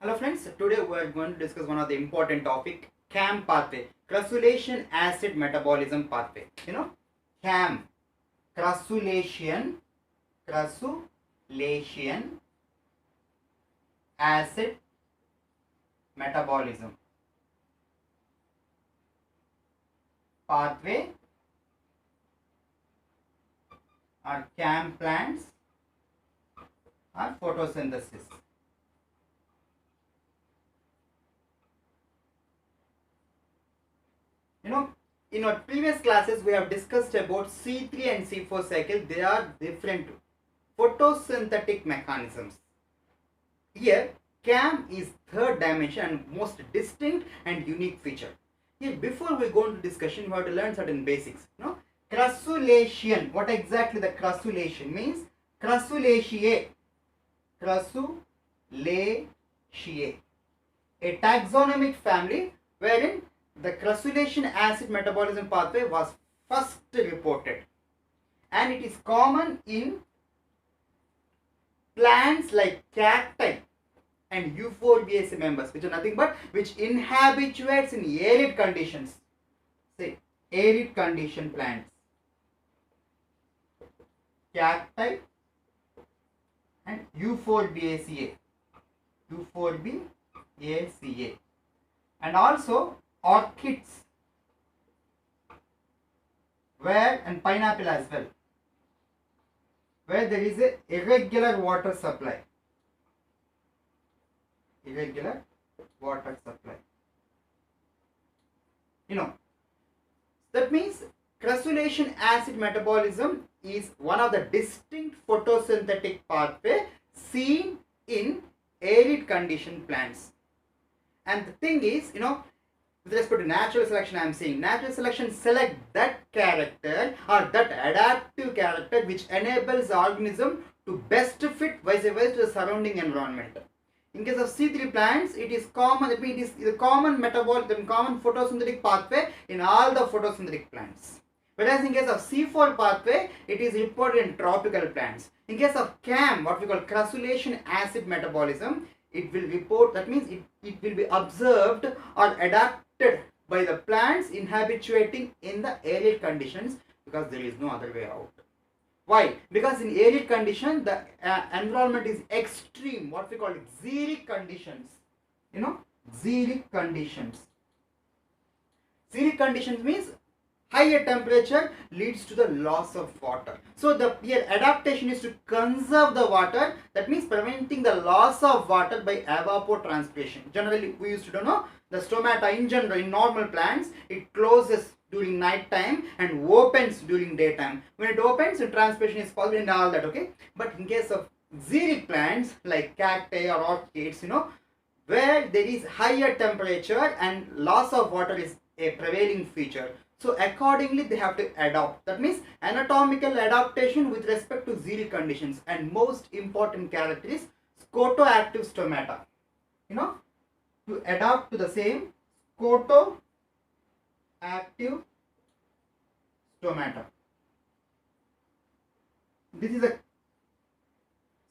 Hello friends, today we are going to discuss one of the important topic, CAM pathway, Crassulacean acid metabolism pathway. CAM, Crassulacean acid metabolism pathway or CAM plants or photosynthesis. In our previous classes we have discussed about C3 and C4 cycle. They are different photosynthetic mechanisms. Here CAM is third dimension and most distinct and unique feature. Here, before we go into discussion, we have to learn certain basics. Crassulacean. What exactly the crassulacean means? Crassulaceae, a taxonomic family wherein the crassulacean acid metabolism pathway was first reported, and it is common in plants like cacti and euphorbiaceae members, which are nothing but which inhabituates in arid conditions. Say arid condition plants, cacti and euphorbiaceae, and also orchids, where and pineapple as well, where there is a irregular water supply. That means crassulacean acid metabolism is one of the distinct photosynthetic pathway seen in arid condition plants. And the thing is, with respect to natural selection, I am saying natural selection select that character or that adaptive character which enables the organism to best fit vice versa to the surrounding environment. In case of C3 plants, it is common. It is the common common photosynthetic pathway in all the photosynthetic plants. Whereas in case of C4 pathway, it is reported in tropical plants. In case of CAM, what we call crassulacean acid metabolism, it will report. That means it will be observed or adapted by the plants inhabituating in the arid conditions, because there is no other way out. Why? Because in arid condition, the environment is extreme, what we call xeric conditions. Xeric conditions. Xeric conditions means higher temperature leads to the loss of water. So the here adaptation is to conserve the water. That means preventing the loss of water by evapotranspiration. Generally, we used to know the stomata in general in normal plants, it closes during night time and opens during daytime. When it opens, the transpiration is possible and all that, okay. But in case of xeric plants like cacti or orchids, where there is higher temperature and loss of water is a prevailing feature, so accordingly they have to adapt. That means anatomical adaptation with respect to xeric conditions, and most important character is scotoactive stomata. To adapt to the same scotoactive stomata. This is a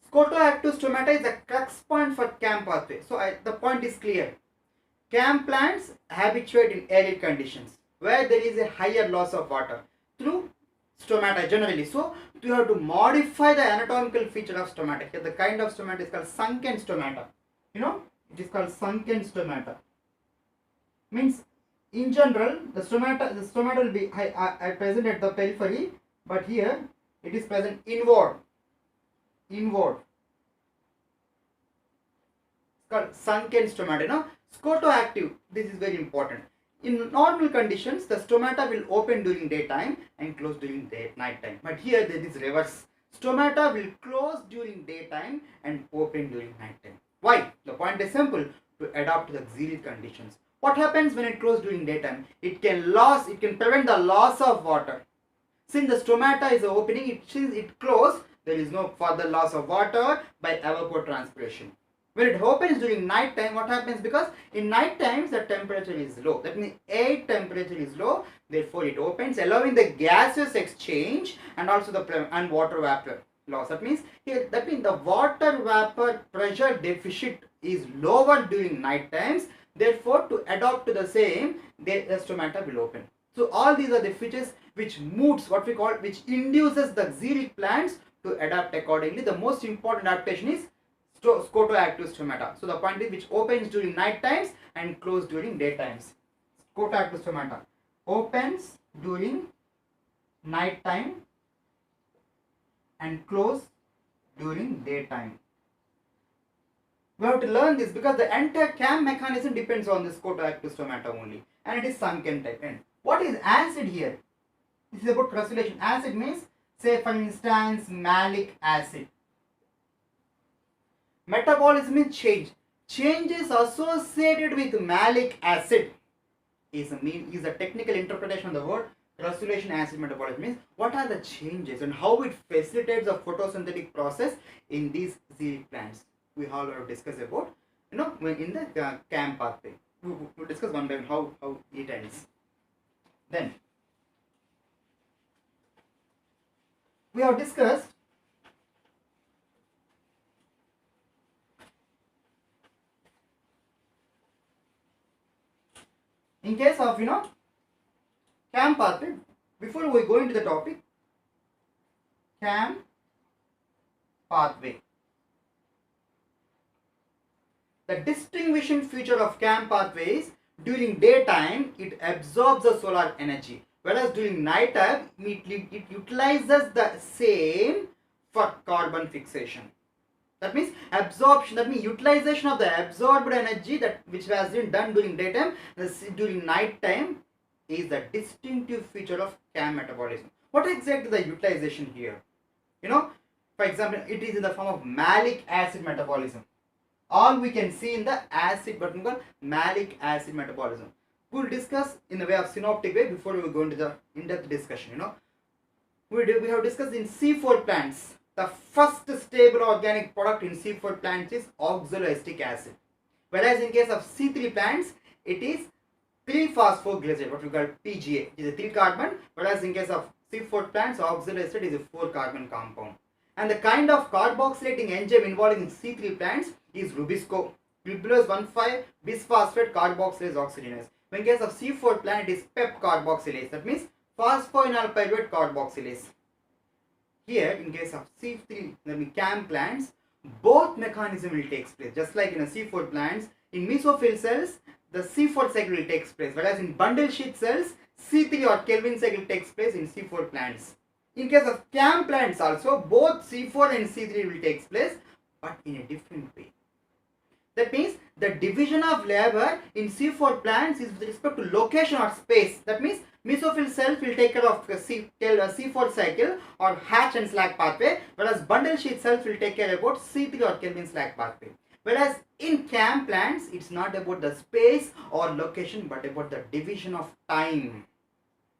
scotoactive stomata is the crux point for CAM pathway. So the point is clear. CAM plants habituate in arid conditions where there is a higher loss of water through stomata generally. So you have to modify the anatomical feature of stomata. Here the kind of stomata is called sunken stomata. It is called sunken stomata. Means in general the stomata will be present at the periphery, but here it is present inward. It's called sunken stomata. Scotoactive, this is very important. In normal conditions, the stomata will open during daytime and close during night time. But here there is reverse. Stomata will close during daytime and open during night time. Why? The point is simple: to adapt to the xeric conditions. What happens when it closes during daytime? It can prevent the loss of water. Since the stomata is opening, since it closed, there is no further loss of water by evapotranspiration. When it opens during night time, what happens? Because in night times the temperature is low. That means air temperature is low. Therefore, it opens, allowing the gaseous exchange and also the water vapor. loss. That means here, that means the water vapor pressure deficit is lower during night times. Therefore, to adapt to the same, the stomata will open. So all these are the features which moves, what we call, which induces the xeric plants to adapt accordingly. The most important adaptation is scotoactive stomata. So the point is which opens during night times and close during day times. Scotoactive stomata opens during night time and close during daytime. We have to learn this because the entire CAM mechanism depends on this scotoactive stomata only, and it is sunken type. And what is acid here? This is about crassulacean. Acid means, say for instance, malic acid. Metabolism means change. Changes associated with malic acid is a technical interpretation of the word crassulacean acid metabolism. Means what are the changes and how it facilitates the photosynthetic process in these xeric plants. We all have discussed about, when in the CAM pathway. We'll discuss one by one how it ends. Then we have discussed in case of CAM pathway. Before we go into the topic, CAM pathway. The distinguishing feature of CAM pathway is during daytime it absorbs the solar energy, whereas during night time it utilizes the same for carbon fixation. That means absorption, that means utilization of the absorbed energy that which has been done during daytime, during night time is the distinctive feature of CAM metabolism. What exactly the utilization here? For example, it is in the form of malic acid metabolism. All we can see in the acid, but malic acid metabolism. We will discuss in the way of synoptic way before we go into the in-depth discussion. We have discussed in C4 plants. The first stable organic product in C4 plants is oxaloacetic acid. Whereas in case of C3 plants, it is 3-phosphoglycerate, what we call PGA. It is a 3 carbon. Whereas in case of C4 plants, oxaloacetate is a 4 carbon compound. And the kind of carboxylating enzyme involved in C3 plants is rubisco, globulose 1,5 bisphosphate carboxylase oxygenase. When in case of C4 plant, it is PEP carboxylase. That means phosphoenol pyruvate carboxylase. Here, in case of C3, that means CAM plants, both mechanism will take place. Just like in a C4 plants, in mesophyll cells, the C4 cycle will take place. Whereas in bundle sheath cells, C3 or Kelvin cycle takes place in C4 plants. In case of CAM plants also, both C4 and C3 will take place, but in a different way. That means the division of labor in C4 plants is with respect to location or space. That means mesophyll cells will take care of C4 cycle or Hatch and Slack pathway, whereas bundle sheath cells will take care about C3 or Kelvin Slack pathway. Whereas in CAM plants, it's not about the space or location, but about the division of time.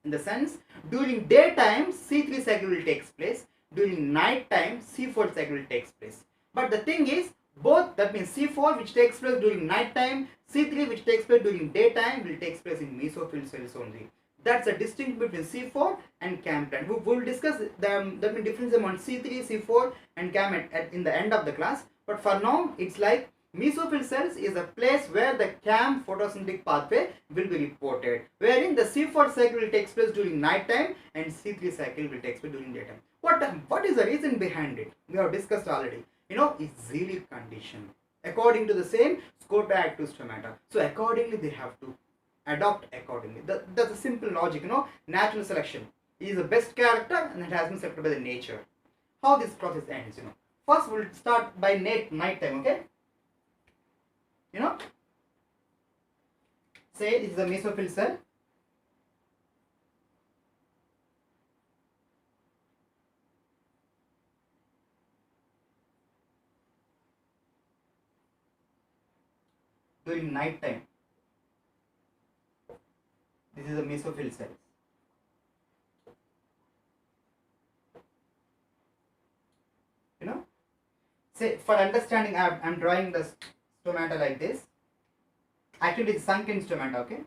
In the sense, during daytime, C3 cycle will take place. During night time, C4 cycle will take place. But the thing is, both, that means C4 which takes place during night time, C3 which takes place during daytime will take place in mesophyll cells only. That's the distinction between C4 and CAM plant. We will discuss the difference among C3, C4 and CAM in the end of the class. But for now, it's like mesophyll cells is a place where the CAM photosynthetic pathway will be reported, wherein the C4 cycle will take place during night time and C3 cycle will take place during daytime. What is the reason behind it? We have discussed already. Is xeric condition according to the same scotoactive stomata. So accordingly they have to adopt accordingly. That's a simple logic. Natural selection is the best character and it has been selected by the nature. How this process ends? First we'll start by night time. Okay. Say this is a mesophyll cell. During night time, this is a mesophyll cell. Say for understanding, I'm drawing the stomata like this. Actually, it's sunken stomata, okay,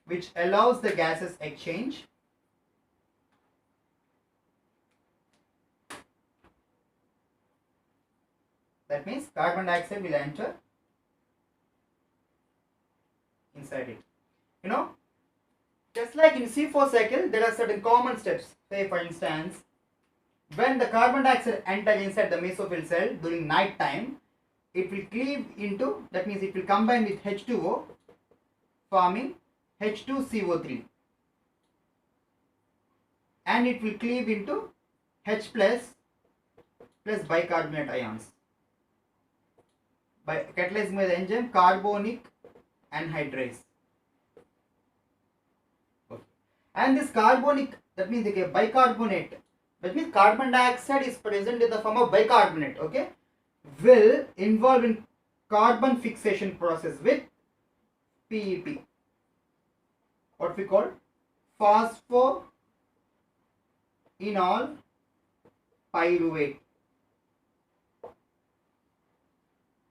which allows the gases exchange That means carbon dioxide will enter inside it. You know, just like in C4 cycle, there are certain common steps. Say for instance, when the carbon dioxide enters inside the mesophyll cell during night time, it will cleave into, that means it will combine with H2O, forming H2CO3, and it will cleave into H plus bicarbonate ions by catalyzing by the enzyme carbonic anhydrase. Okay. And this carbonic, that means the bicarbonate, that means carbon dioxide is present in the form of bicarbonate, okay, will involve in carbon fixation process with PEP, what we call phosphoenol pyruvate,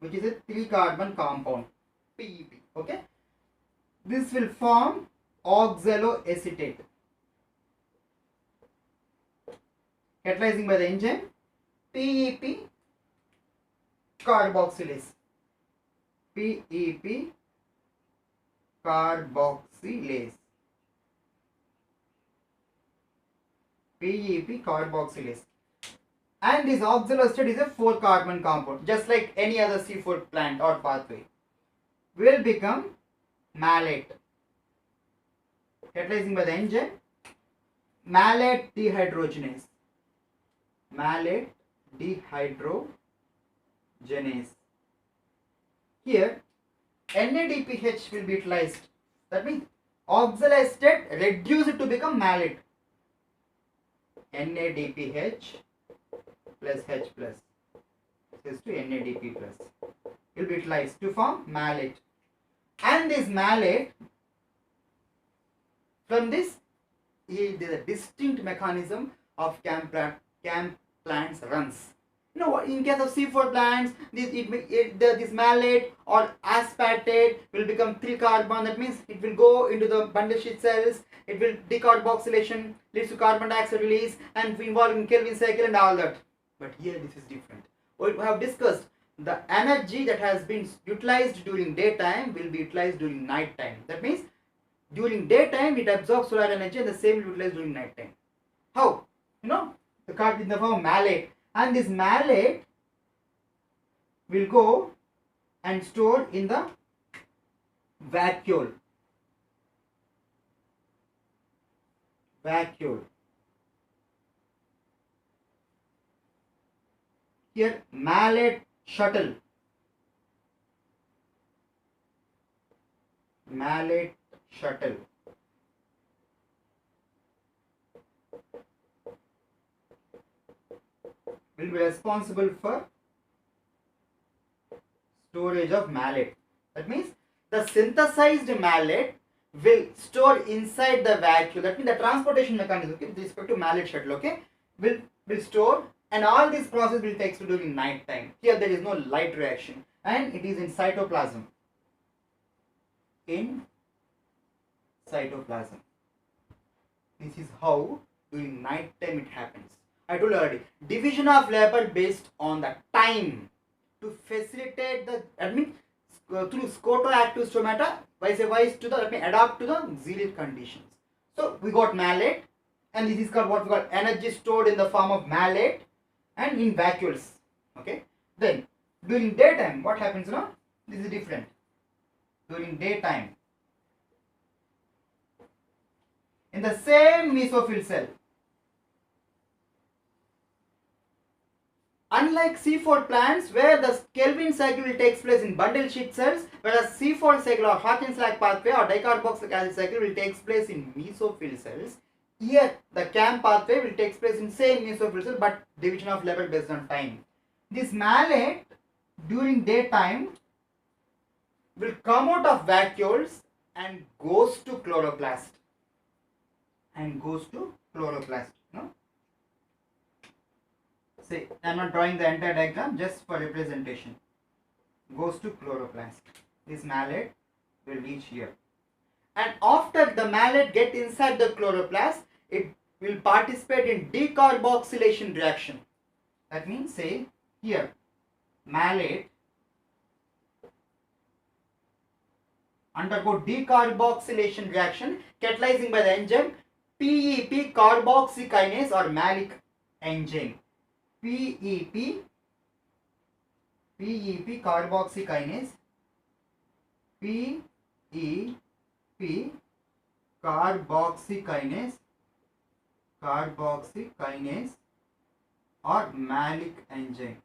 which is a 3-carbon compound, PEP. Okay, this will form oxaloacetate, catalyzing by the enzyme PEP carboxylase. PEP carboxylase. PEP carboxylase. And this oxaloacetate is a 4-carbon compound, just like any other C4 plant or pathway. Will become malate, catalyzing by the enzyme malate dehydrogenase. Malate dehydrogenase. Here NADPH will be utilized. That means oxaloacetate reduced to become malate. NADPH plus H plus is to NADP plus will be utilized to form malate. And this malate, from this, there is a distinct mechanism of CAM plants runs. You know, in case of C4 plants, this malate or aspartate will become 3-carbon. That means it will go into the bundle sheet cells. It will decarboxylation, leads to carbon dioxide release, and involved in Kelvin cycle and all that. But here this is different. We have discussed the energy that has been utilized during daytime will be utilized during night time. That means during daytime it absorbs solar energy, and the same will be utilized during night time. How? You know, the carbon in the form of malate. And this malate will go and store in the vacuole. Here malate shuttle. Will be responsible for storage of malate. That means the synthesized malate will store inside the vacuole. That means the transportation mechanism, okay, with respect to malate shuttle, okay, will store, and all this process will take place during night time. Here there is no light reaction, and it is in cytoplasm. This is how during night time it happens. I told you already, division of labor based on the time to facilitate the, I mean, through scotoactive stomata, vice to the, adapt to the xylate conditions. So we got malate, and this is called what we call energy stored in the form of malate and in vacuoles. Okay. Then during daytime, what happens now? This is different. During daytime, in the same mesophyll cell, unlike C4 plants where the Kelvin cycle will take place in bundle sheet cells, whereas C4 cycle or Hawkins-like pathway or dicarboxylic acid cycle will take place in mesophyll cells, here the CAM pathway will take place in same mesophyll cell but division of labor based on time. This malate during daytime will come out of vacuoles and goes to chloroplast. No? Say, I am not drawing the entire diagram, just for representation. Goes to chloroplast. This malate will reach here. And after the malate get inside the chloroplast, it will participate in decarboxylation reaction. That means, say, here, malate undergo decarboxylation reaction catalyzing by the enzyme PEP carboxykinase or malic enzyme. PEP carboxykinase, PEP carboxykinase or malic enzyme.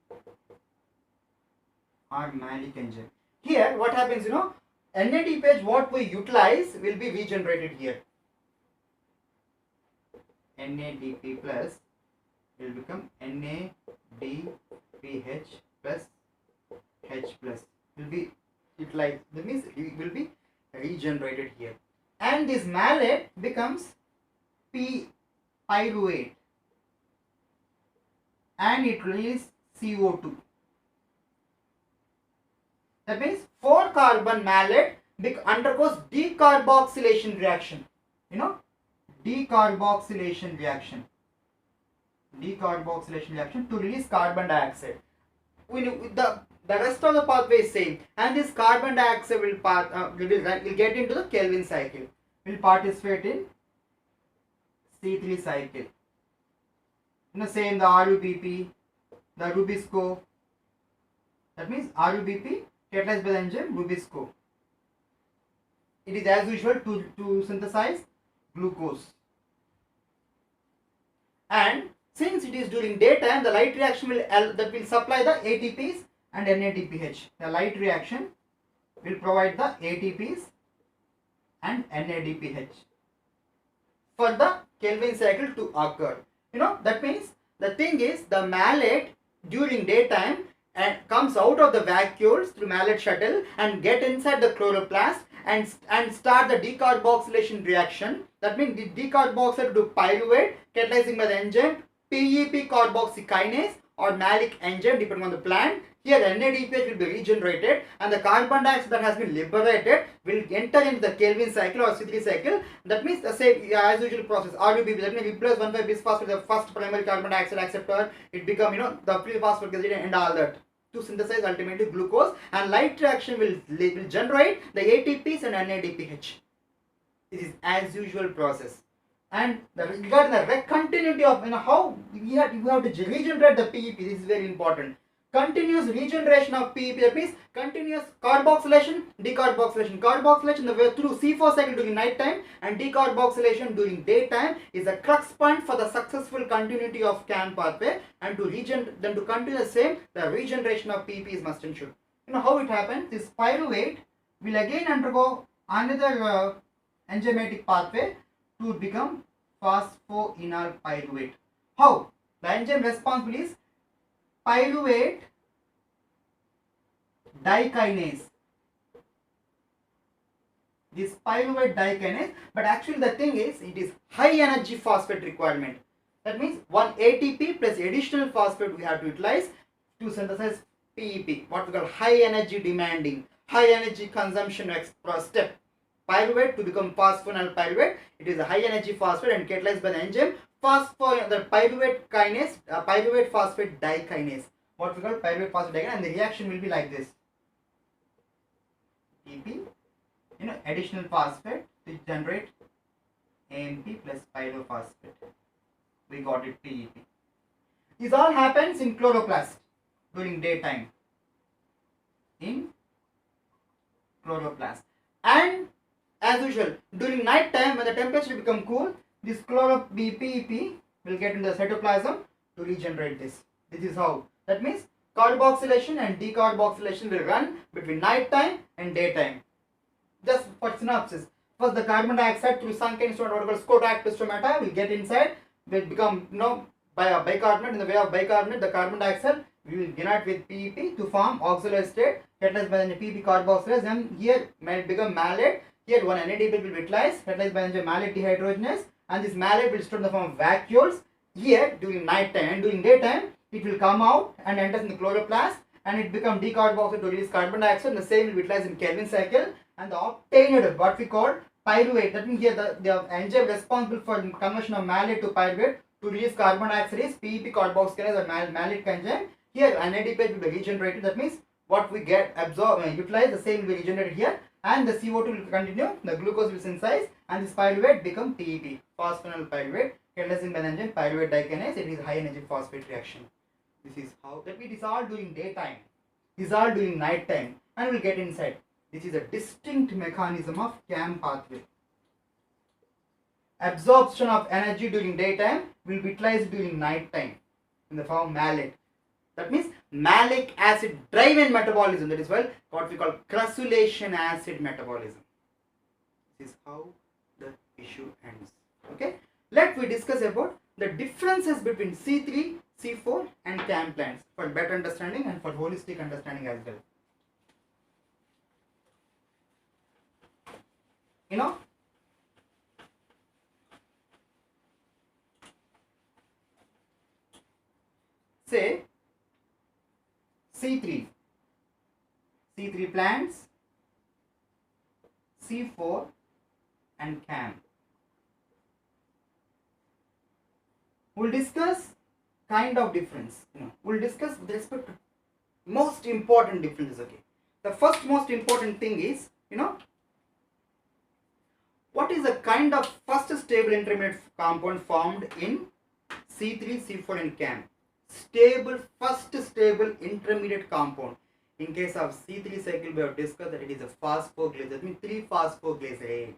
Here what happens, NADPH what we utilize will be regenerated here. NADP plus will become NADPH plus H plus will be utilized. That means it will be regenerated here. And this malate becomes pyruvate and it releases CO2. That means 4-carbon malate undergoes decarboxylation reaction. Decarboxylation reaction to release carbon dioxide. The rest of the pathway is same, and this carbon dioxide will get into the Kelvin cycle. Will participate in C3 cycle. Same the RUBP, the Rubisco. That means RUBP catalyzed by the enzyme Rubisco. It is as usual to synthesize glucose. And since it is during daytime, the light reaction will supply the ATPs and NADPH. The light reaction will provide the ATPs and NADPH for the Kelvin cycle to occur. That means the thing is the malate during daytime and comes out of the vacuoles through malate shuttle and get inside the chloroplast and start the decarboxylation reaction. That means the decarboxylate to pyruvate catalyzing by the enzyme PEP carboxykinase or malic enzyme depending on the plant. Here NADPH will be regenerated and the carbon dioxide that has been liberated will enter into the Kelvin cycle or C3 cycle. That means the same as usual process. RUBP, that means replace 1,5-bisphosphate, the first primary carbon dioxide acceptor. It become the free phosphoric and all that to synthesize ultimately glucose, and light reaction will generate the ATPs and NADPH. This is as usual process. And regarding the continuity of how you have to regenerate the PEP, this is very important. Continuous regeneration of PEP, that means continuous carboxylation, decarboxylation. Carboxylation through C4 cycle during night time and decarboxylation during daytime is a crux point for the successful continuity of CAM pathway, and to continue the same, the regeneration of PEP is must ensure. How it happens, this pyruvate will again undergo another enzymatic pathway to become phosphoenol pyruvate. How? The enzyme responsible is pyruvate dikinase. This pyruvate dikinase, but actually the thing is, it is high energy phosphate requirement. That means one ATP plus additional phosphate we have to utilize to synthesize PEP, what we call high energy demanding, high energy consumption step. Pyruvate to become phosphoenol pyruvate, it is a high energy phosphate and catalyzed by the enzyme the pyruvate kinase, pyruvate phosphate dikinase, what we call pyruvate phosphate dikinase, and the reaction will be like this. PP, additional phosphate to generate AMP plus pyrophosphate. We got it, PEP. This all happens in chloroplast during daytime. In chloroplast, and as usual during night time when the temperature will become cool, this PEP will get into the cytoplasm to regenerate this. This is how. That means carboxylation and decarboxylation will run between night time and daytime. Just for synopsis, first the carbon dioxide through sunken stone, what we call scotoactive stomata, will get inside, will become by a bicarbonate. In the way of bicarbonate, the carbon dioxide will unite with PEP to form oxaloacetate catalyzed by the PEP carboxylase, and here may become malate. Here one NADP will be utilized, catalyzed by the malate dehydrogenase, and this malate will store in the form of vacuoles here during night time, and during daytime it will come out and enters in the chloroplast and it become decarboxylated to release carbon dioxide, and the same will be utilized in Kelvin cycle, and the obtained what we call pyruvate, that means here the enzyme responsible for the conversion of malate to pyruvate to release carbon dioxide is PEP carboxylase or malate enzyme, Here NADPH will be regenerated. That means what we get absorb utilize the same will be regenerated here, and the CO2 will continue. The glucose will synthesize, and this pyruvate become PEP, phosphoenol pyruvate, catalyzed by the enzyme pyruvate dikinase. It is high energy phosphate reaction. This is how. That means it is all during daytime. This is all during night time, and we'll get inside. This is a distinct mechanism of CAM pathway. Absorption of energy during daytime will be utilized during night time in the form malate. That means malic acid driven metabolism. That is why what we call Crassulacean acid metabolism. This is how the issue ends. Okay. Let we discuss about the differences between C3, C4 and CAM plants for better understanding and for holistic understanding as well. You know, say C3 plants, C4 and CAM. We'll discuss kind of difference. We'll discuss with respect to most important differences. Okay. The first most important thing is, what is the kind of first stable intermediate compound formed in C3, C4 and CAM? First stable intermediate compound. In case of C3 cycle, we have discussed that it is a phosphoglycerate. That means 3-phosphoglycerate.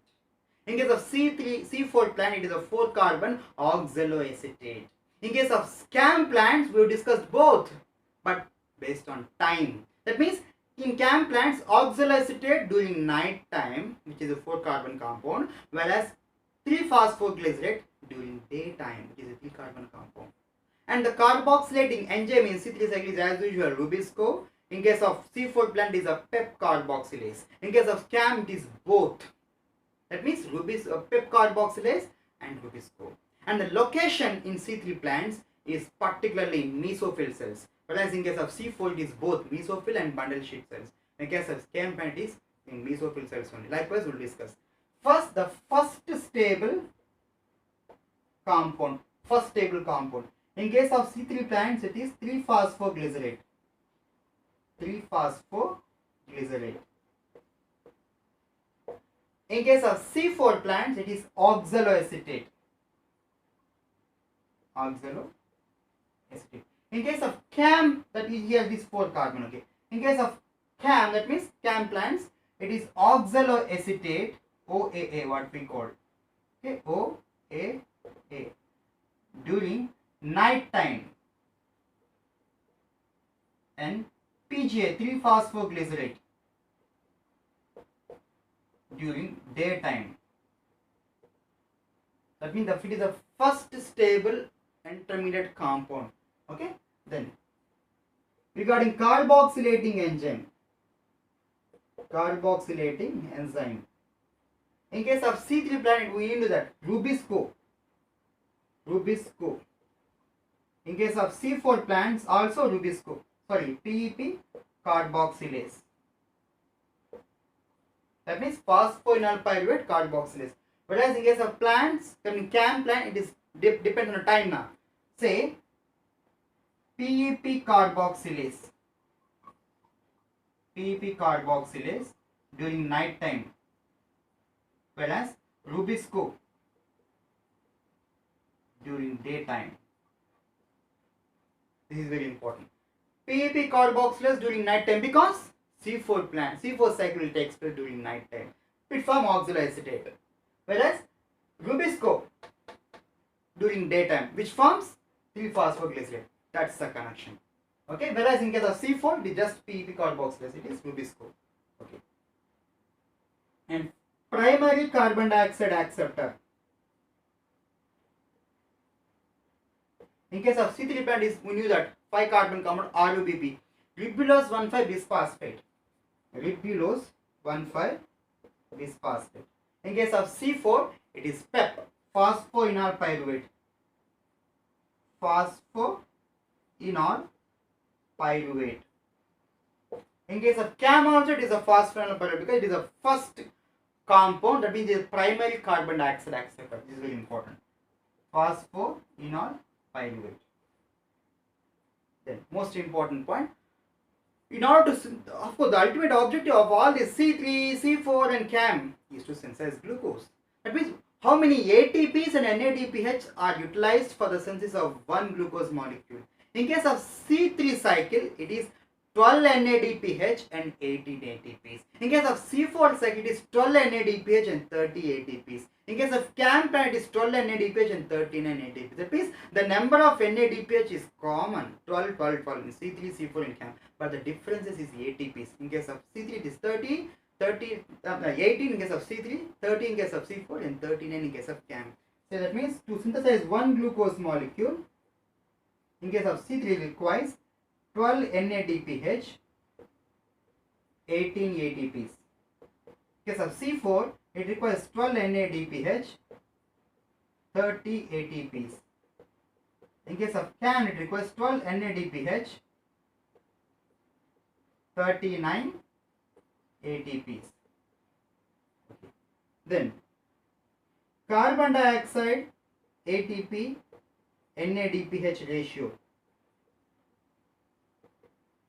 In case of C4 plant, it is a 4-carbon oxaloacetate. In case of CAM plants, we have discussed both, but based on time. That means in CAM plants, oxaloacetate during night time, which is a 4-carbon compound, whereas 3-phosphoglycerate during daytime, which is a 3-carbon compound. And the carboxylating enzyme in C3 cycle is as usual Rubisco. In case of C4 plant, it is a PEP carboxylase. In case of CAM, it is both. That means PEP carboxylase and Rubisco. And the location in C3 plants is particularly mesophyll cells. Whereas in case of C4, it is both mesophyll and bundle sheet cells. In case of CAM plant, it is in mesophyll cells only. Likewise, we will discuss. First, the first stable compound. In case of C3 plants, it is 3-phosphoglycerate. 3-phosphoglycerate. In case of C4 plants, it is oxaloacetate. In case of CAM, that is here this 4-carbon. Okay. In case of CAM, that means CAM plants, it is oxaloacetate, OAA, what we call. Okay, OAA. During night time, and PGA, 3-phosphoglycerate, during daytime. That means it is the first stable intermediate compound. Okay. Then regarding carboxylating enzyme. In case of C3 plant, we know that Rubisco. In case of C4 plants, also Rubisco. PEP carboxylase. That means phosphoenol pyruvate carboxylase. Whereas in case of plants, in CAM plant, it is depends on the time now. Say PEP carboxylase during night time, whereas Rubisco during daytime. This is very important. PEP carboxylase during night time because C4 cycle takes place during night time. It forms oxaloacetate. Whereas Rubisco during daytime, which forms 3-phosphoglycerate. That's the connection. Okay. Whereas in case of C4, it is just PEP carboxylase. It is Rubisco. Okay. And primary carbon dioxide acceptor. In case of C3 plant, we knew that 5-carbon compound RUBP, ribulose 1,5-bisphosphate. In case of C4, it is PEP, phosphoenol pyruvate. In case of CAM also, it is a phosphoenol pyruvate because it is a first compound, that means it is primary carbon dioxide acceptor. This is very important. Phosphoenol pyruvate. Then most important point, in order to, of course, the ultimate objective of all this C3, C4 and CAM is to synthesize glucose. That means how many ATPs and NADPH are utilized for the synthesis of one glucose molecule. In case of C3 cycle, it is 12 NADPH and 18 ATPs. In case of C4 cycle, it is 12 NADPH and 30 ATPs. In case of CAM plant, it is 12 NADPH and 39 ATPs. That means the number of NADPH is common, 12, 12, 12 in C3, C4 and CAM. But the differences is ATPs. In case of C3, it is 30, 18 in case of C3, 30 in case of C4 and 39 in case of CAM. So that means to synthesize one glucose molecule, in case of C3 it requires 12 NADPH, 18 ATPs. In case of C4, it requires 12 NADPH, 30 ATPs. In case of CAM, it requires 12 NADPH, 39 ATPs. Then carbon dioxide ATP NADPH ratio.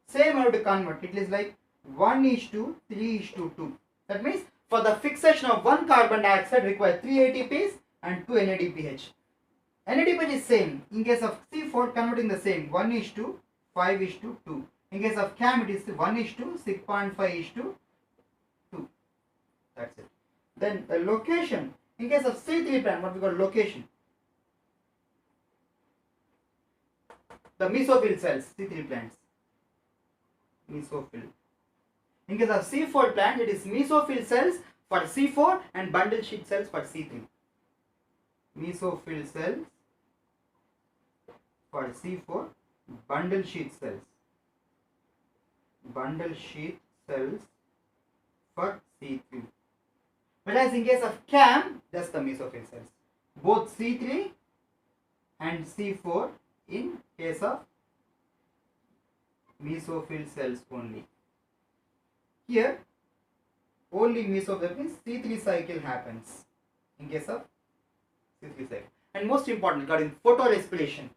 Same how to convert. It is like 1:3:2. That means for the fixation of one carbon dioxide requires 3 ATPs and 2 NADPH. NADPH is same. In case of C4, converting the same 1:5:2. In case of CAM, it is 1:6.5:2. That's it. Then the location. In case of C3 plant, what we call location? The mesophyll cells, C3 plants. Mesophyll. In case of C4 plant, it is mesophyll cells for C4 and bundle sheath cells for C3. Mesophyll cells for C4, bundle sheath cells. Bundle sheath cells for C3. Whereas in case of CAM, just the mesophyll cells. Both C3 and C4 in case of mesophyll cells only. Here, only mesophyll means C3 cycle happens in case of C3 cycle. And most important, regarding photorespiration,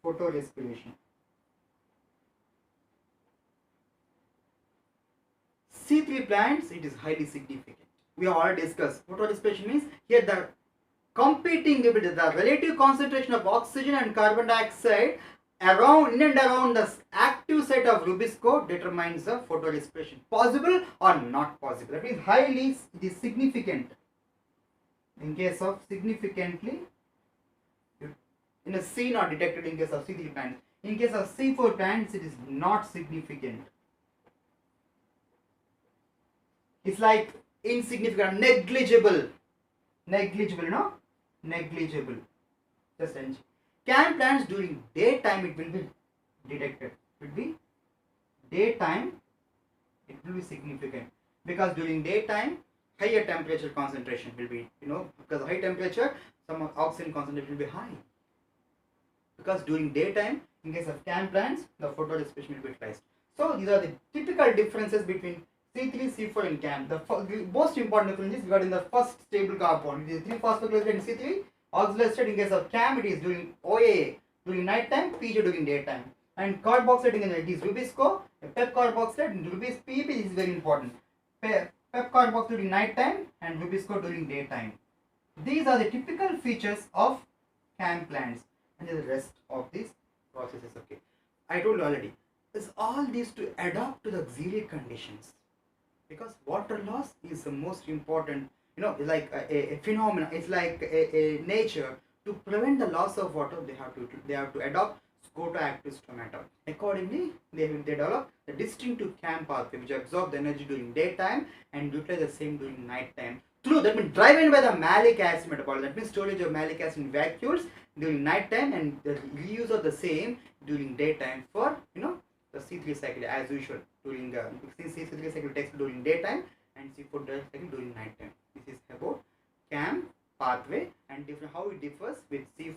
photorespiration. C3 plants, it is highly significant. We have already discussed. Photorespiration means here the competing with the relative concentration of oxygen and carbon dioxide around in and around the active site of Rubisco determines the photorespiration. Possible or not possible. That means highly it is significant. In case of significantly, in a C not detected in case of C3 plants. In case of C4 plants, it is not significant. It's like insignificant, negligible, negligible. Just NG. CAM plants during daytime it will be detected. It will be daytime. It will be significant because during daytime higher temperature concentration will be because high temperature some oxygen concentration will be high. Because during daytime in case of CAM plants the photorespiration will be raised. So these are the typical differences between C3, C4 and CAM. The most important difference is regarding the first stable compound. It is 3-phosphoglycerate in C3, auxiliary state in case of CAM it is during OAA during night time, PJ during daytime. And carboxylate it is Rubisco, PEP carboxylate and Rubis PEP is very important. PEP carboxylate during night time and Rubisco during daytime. These are the typical features of CAM plants and the rest of these processes. Okay, I told you already. It's all these to adapt to the auxiliary conditions. Because water loss is the most important, like a phenomenon. It's like a nature. To prevent the loss of water, they have to adopt photoactive stomata. Accordingly, they develop the distinctive CAM pathway which absorb the energy during daytime and utilize the same during night time. Through that means driven by the malic acid metabolism. That means storage of malic acid in vacuoles during night time and the reuse of the same during daytime for the C3 cycle as usual during the C3 cycle takes during daytime and C4 cycle during night time. This is about CAM pathway and how it differs with C4